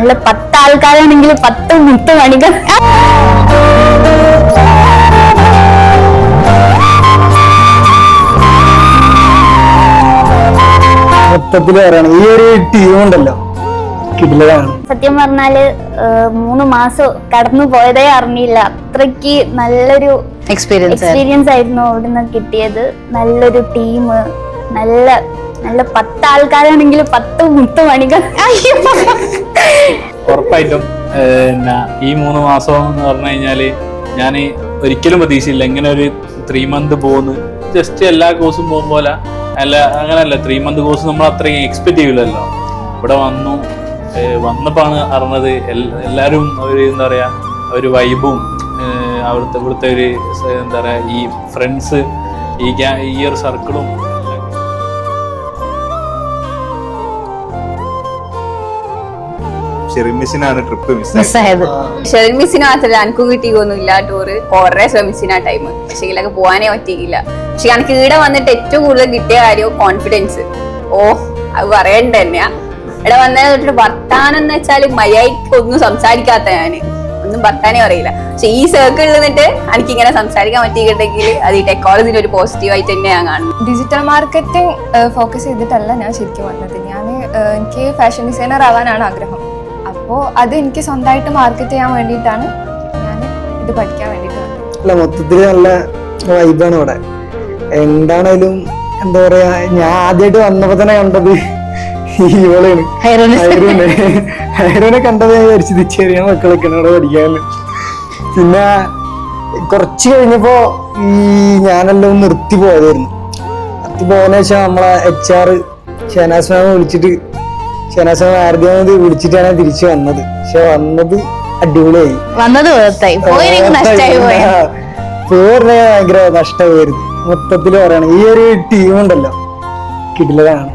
നല്ല 10 ആൾക്കാരാണെങ്കിൽ 10 മുത്ത് മണികൾ. മൊത്തത്തില് പറയണം ഈ ഒരു ടീം ഉണ്ടല്ലോ കിടിലമാണ്. സത്യം പറഞ്ഞാല് 3 മാസം കടന്നു പോയതേ അറിഞ്ഞില്ല. അത്രയ്ക്ക് നല്ലൊരു എക്സ്പീരിയൻസ് ആയിരുന്നു അവിടുന്ന് കിട്ടിയത്. നല്ലൊരു ടീം, നല്ല 10 ആൾക്കാരാണെങ്കിൽ 10 മുത്ത് മണികൾ. ഉറപ്പായിട്ടും ഈ 3 മാസം എന്ന് പറഞ്ഞു കഴിഞ്ഞാല് ഞാൻ ഒരിക്കലും പ്രതീക്ഷയില്ല ഇങ്ങനെ ഒരു 3 month പോകുന്നു. ജസ്റ്റ് എല്ലാ കോഴ്സും പോകും പോലെ അല്ല, അങ്ങനെയല്ല. 3 month കോഴ്സ് നമ്മൾ അത്രയും എക്സ്പെക്ട് ചെയ്യില്ലല്ലോ. ഇവിടെ വന്നപ്പോഴാണ് അറിഞ്ഞത് എല്ലാവരും ഒരു എന്താ പറയാ ഒരു വൈബും ഇവിടുത്തെ ഒരു എന്താ പറയാ ഈ ഫ്രണ്ട്സ്, ഈ ഒരു സർക്കിളും. ഷെറിമിസിനാണ് ട്രിപ്പ് മിസ്സായത്. ഷെറിമിസിന് മാത്രമല്ല എനിക്കും കിട്ടിയൊന്നുമില്ല ടൂറ്. കുറെ ശ്രമിച്ചിന് ആ ടൈം. പക്ഷെ ഇതിലൊക്കെ പോകാനേ പറ്റിയില്ല. പക്ഷെ എനിക്ക് ഇവിടെ വന്നിട്ട് ഏറ്റവും കൂടുതൽ കിട്ടിയ കാര്യം കോൺഫിഡൻസ്. അത് പറയണ്ട തന്നെയാ. ഇവിടെ വന്നതിന് തൊട്ടിട്ട് വർത്താനം എന്ന് വെച്ചാല് മര്യാദയ്ക്ക് ഒന്നും സംസാരിക്കാത്ത ഞാന് ഒന്നും വർത്താനേ അറിയില്ല. പക്ഷെ ഈ സർക്കിളിൽ നിന്നിട്ട് എനിക്ക് ഇങ്ങനെ സംസാരിക്കാൻ പറ്റിയിട്ടുണ്ടെങ്കിൽ അത് ഈ ടെക്നോളജിന്റെ ഒരു പോസിറ്റീവായിട്ട് തന്നെ ഞാൻ കാണുന്നു. ഡിജിറ്റൽ മാർക്കറ്റിംഗ് ഫോക്കസ് ചെയ്തിട്ടല്ല ഞാൻ ശരിക്കും വന്നത്. എനിക്ക് ഫാഷൻ ഡിസൈനർ ആവാനാണ് ആഗ്രഹം. അപ്പോൾ അത് എനിക്ക് സ്വന്തമായിട്ട് മാർക്കറ്റ് ചെയ്യാൻ വേണ്ടിയിട്ടാണ് ഞാൻ ഇത് പഠിക്കാൻ വേണ്ടിയിട്ട് വന്നത്. അല്ല, മൊത്തത്തില് നല്ല വൈബാണ് ഇവിടെ. എന്താണേലും എന്താ പറയാ, ഞാൻ ആദ്യമായിട്ട് വന്നപ്പോ തന്നെ കണ്ടത് ഇവളാണ്, ഹൈറൂനെ കണ്ടത് ഞാൻ വിചാരിച്ചു തിരിച്ചറിയാൻ മക്കളൊക്കെ ഇവിടെ പഠിക്കാൻ. പിന്നെ കുറച്ച് കഴിഞ്ഞപ്പോ ഞാനെല്ലാം നിർത്തി പോയതായിരുന്നു. നിർത്തി പോയതെന്ന് വെച്ചാൽ നമ്മളെ HR ഷെനാസ് മാമ വിളിച്ചിട്ട്, ഷെനാസ് മാമ ആദ്യം വിളിച്ചിട്ടാണ് തിരിച്ചു വന്നത്. പക്ഷെ വന്നത് അടിപൊളിയായി, ഭയങ്കര നഷ്ടമായിരുന്നു. മൊത്തത്തില് പറയണം ഈ ഒരു ടീം ഉണ്ടല്ലോ കിടിലതാണ്.